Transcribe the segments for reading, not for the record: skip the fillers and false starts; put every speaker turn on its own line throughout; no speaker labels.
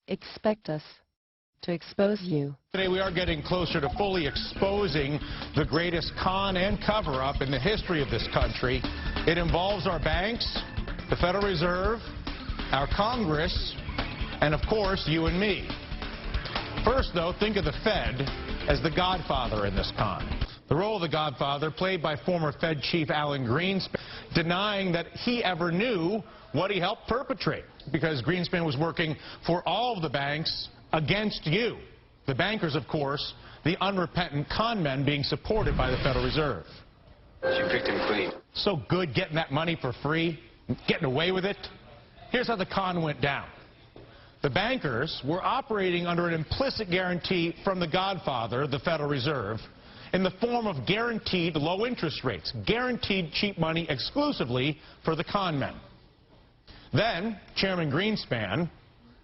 Expect us to expose you.
Today we are getting closer to fully exposing the greatest con and cover-up in the history of this country. It involves our banks, the Federal Reserve, our Congress, and of course you and me. First though, think of the Fed as the godfather in this con. The role of the godfather played by former Fed Chief Alan Greenspan, denying that he ever knew what he helped perpetrate, because Greenspan was working for all of the banks against you. The bankers, of course, the unrepentant con men being supported by the Federal Reserve.
You picked him clean.
So good getting that money for free, getting away with it. Here's how the con went down. The bankers were operating under an implicit guarantee from the godfather, the Federal Reserve, in the form of guaranteed low interest rates, guaranteed cheap money exclusively for the con men. Then Chairman Greenspan,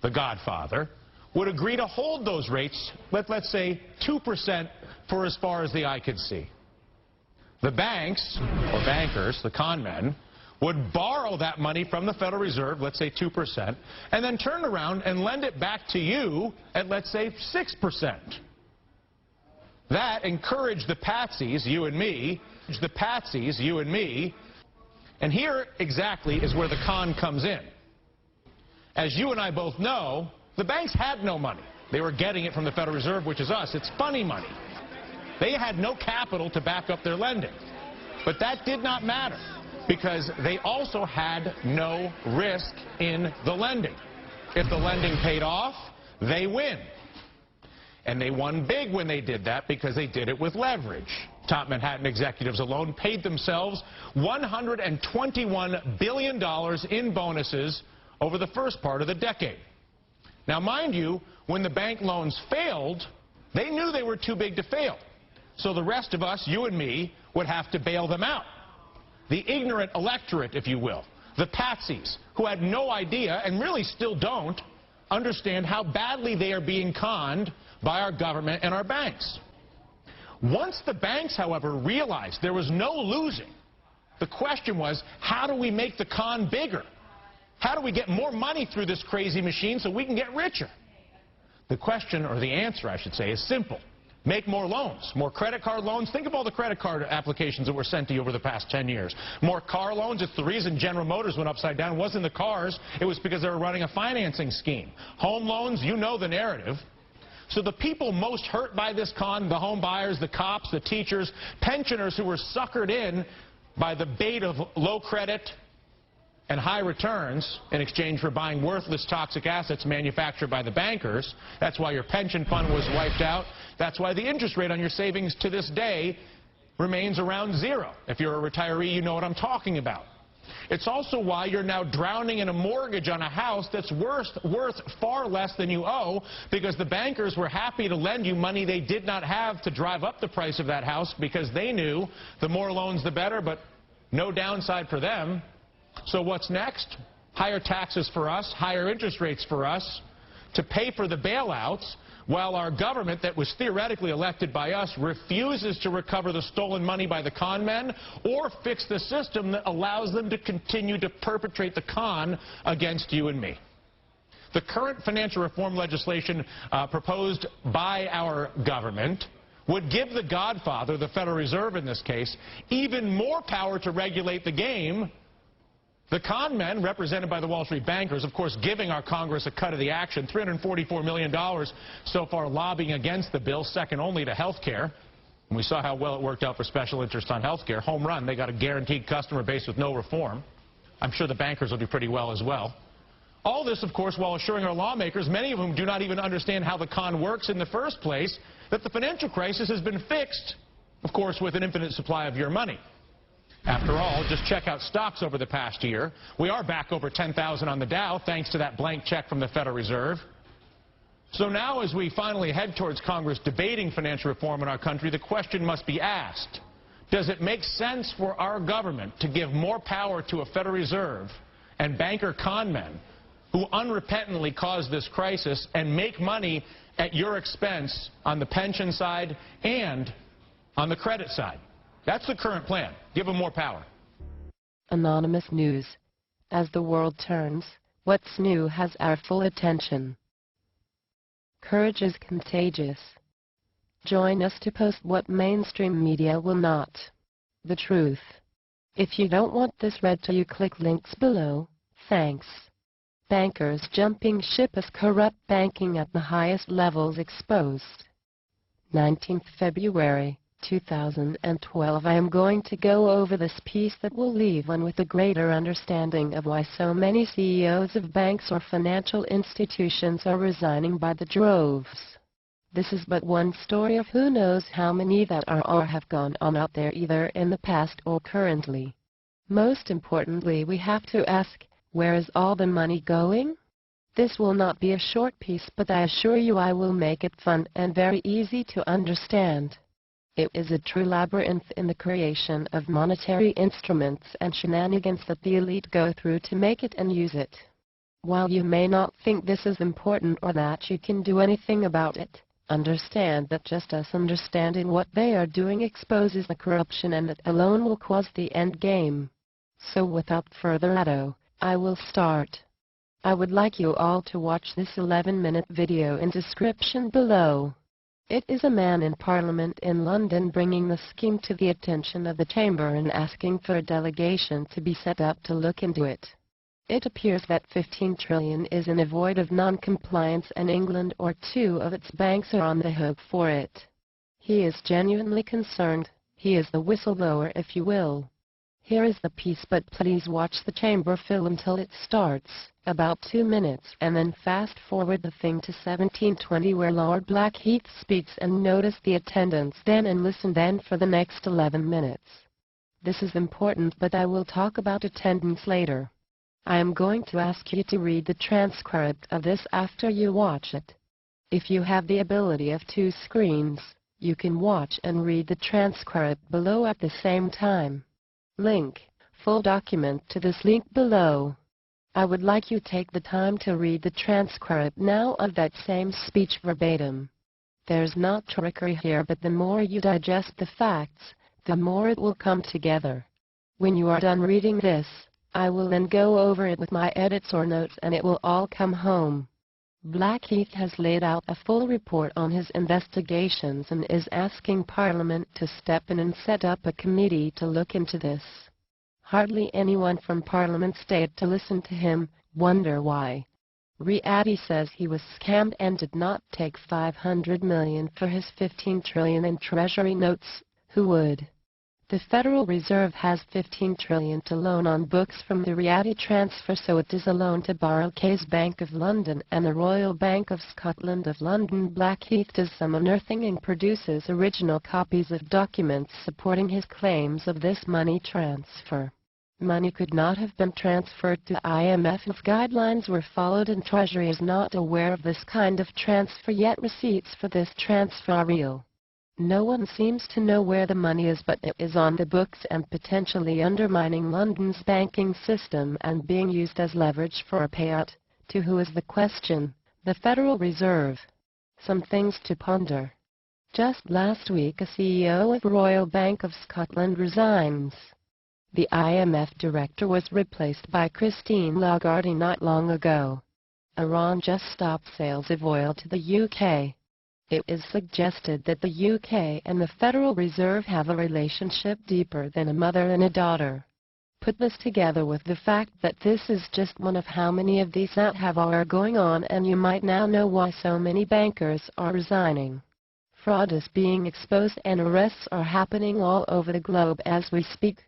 the godfather, would agree to hold those rates, let's say 2% for as far as the eye could see. The banks, or bankers, the con men, would borrow that money from the Federal Reserve, let's say 2%, and then turn around and lend it back to you at, let's say, 6%. That encouraged the patsies, you and me, and here exactly is where the con comes in. As you and I both know, the banks had no money. They were getting it from the Federal Reserve, which is us. It's funny money. They had no capital to back up their lending. But that did not matter, because they also had no risk in the lending. If the lending paid off, they win. And they won big when they did that, because they did it with leverage. Top Manhattan executives alone paid themselves $121 billion in bonuses over the first part of the decade. Now, mind you, when the bank loans failed, they knew they were too big to fail. So the rest of us, you and me, would have to bail them out. The ignorant electorate, if you will, the patsies, who had no idea, and really still don't, understand how badly they are being conned by our government and our banks. Once the banks, however, realized there was no losing, the question was, how do we make the con bigger? How do we get more money through this crazy machine so we can get richer? The question, or the answer, I should say, is simple. Make more loans, more credit card loans. Think of all the credit card applications that were sent to you over the past 10 years. More car loans. It's the reason General Motors went upside down. It wasn't the cars. It was because they were running a financing scheme. Home loans, you know the narrative. So the people most hurt by this con, the home buyers, the cops, the teachers, pensioners who were suckered in by the bait of low credit and high returns in exchange for buying worthless, toxic assets manufactured by the bankers. That's why your pension fund was wiped out. That's why the interest rate on your savings to this day remains around zero. If you're a retiree, you know what I'm talking about. It's also why you're now drowning in a mortgage on a house that's worth far less than you owe, because the bankers were happy to lend you money they did not have to drive up the price of that house, because they knew the more loans the better, but no downside for them. So what's next? Higher taxes for us, higher interest rates for us to pay for the bailouts, while our government that was theoretically elected by us refuses to recover the stolen money by the con men or fix the system that allows them to continue to perpetrate the con against you and me. The current financial reform legislation proposed by our government would give the godfather, the Federal Reserve in this case, even more power to regulate the game. The con men, represented by the Wall Street bankers, of course, giving our Congress a cut of the action, $344 million so far lobbying against the bill, second only to health care. And we saw how well it worked out for special interest on health care. Home run. They got a guaranteed customer base with no reform. I'm sure the bankers will do pretty well as well. All this, of course, while assuring our lawmakers, many of whom do not even understand how the con works in the first place, that the financial crisis has been fixed, of course, with an infinite supply of your money. After all, just check out stocks over the past year. We are back over 10,000 on the Dow, thanks to that blank check from the Federal Reserve. So now, as we finally head towards Congress debating financial reform in our country, the question must be asked, does it make sense for our government to give more power to a Federal Reserve and banker con men who unrepentantly caused this crisis and make money at your expense on the pension side and on the credit side? That's the current plan. Give them more power.
Anonymous News. As the world turns, what's new has our full attention. Courage is contagious. Join us to post what mainstream media will not. The truth. If you don't want this read to you, click links below. Thanks. Bankers jumping ship as corrupt banking at the highest levels exposed. 19th February 2012. I am going to go over this piece that will leave one with a greater understanding of why so many CEOs of banks or financial institutions are resigning by the droves. This is but one story of who knows how many that are or have gone on out there either in the past or currently. Most importantly, we have to ask, where is all the money going? This will not be a short piece, but I assure you I will make it fun and very easy to understand. It is a true labyrinth in the creation of monetary instruments and shenanigans that the elite go through to make it and use it. While you may not think this is important or that you can do anything about it, understand that just us understanding what they are doing exposes the corruption, and that alone will cause the end game. So without further ado, I will start. I would like you all to watch this 11-minute video in description below. It is a man in Parliament in London bringing the scheme to the attention of the Chamber and asking for a delegation to be set up to look into it. It appears that 15 trillion is in a void of non-compliance, and England or two of its banks are on the hook for it. He is genuinely concerned. He is the whistleblower, if you will. Here is the piece, but please watch the Chamber fill until it starts, about 2 minutes, and then fast forward the thing to 17:20 where Lord Blackheath speaks, and notice the attendance then, and listen then for the next 11 minutes. This is important, but I will talk about attendance later. I am going to ask you to read the transcript of this after you watch it. If you have the ability of 2 screens, you can watch and read the transcript below at the same time. Link, full document to this link below. I would like you to take the time to read the transcript now of that same speech verbatim. There's not trickery here, but the more you digest the facts, the more it will come together. When you are done reading this, I will then go over it with my edits or notes, and it will all come home. Blackheath has laid out a full report on his investigations and is asking Parliament to step in and set up a committee to look into this. Hardly anyone from Parliament stayed to listen to him. Wonder why? Riady says he was scammed and did not take 500 million for his 15 trillion in Treasury notes. Who would? The Federal Reserve has 15 trillion to loan on books from the Riady transfer, so it is a loan to Barclays Bank of London and the Royal Bank of Scotland of London. Blackheath does some unearthing and produces original copies of documents supporting his claims of this money transfer. Money could not have been transferred to IMF if guidelines were followed, and Treasury is not aware of this kind of transfer, yet receipts for this transfer are real. No one seems to know where the money is, but it is on the books and potentially undermining London's banking system and being used as leverage for a payout. To who is the question? The Federal Reserve. Some things to ponder. Just last week, a CEO of Royal Bank of Scotland resigns. The IMF director was replaced by Christine Lagarde not long ago. Iran just stopped sales of oil to the UK. It is suggested that the UK and the Federal Reserve have a relationship deeper than a mother and a daughter. Put this together with the fact that this is just one of how many of these that have or are going on, and you might now know why so many bankers are resigning. Fraud is being exposed and arrests are happening all over the globe as we speak.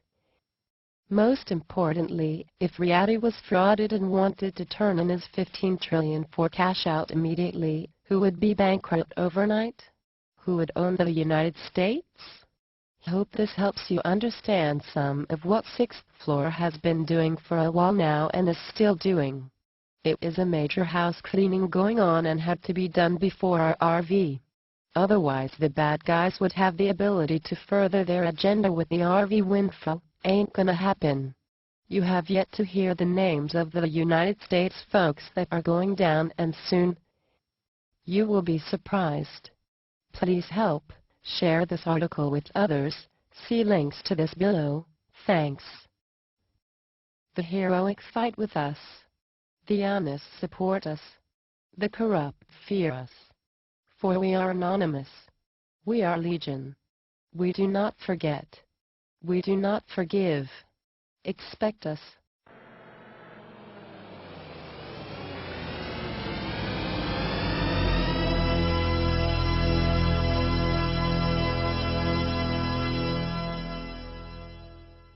Most importantly, if Riady was frauded and wanted to turn in his 15 trillion for cash out immediately, who would be bankrupt overnight? Who would own the United States? I hope this helps you understand some of what Sixth Floor has been doing for a while now and is still doing. It is a major house cleaning going on and had to be done before our RV. Otherwise the bad guys would have the ability to further their agenda with the RV windfall. Ain't gonna happen. You have yet to hear the names of the United States folks that are going down, and soon you will be surprised. Please help share this article with others. See links to this below. Thanks. The heroic fight with us. The honest support us. The corrupt fear us. For we are anonymous. We are legion. We do not forget. We do not forgive. Expect us.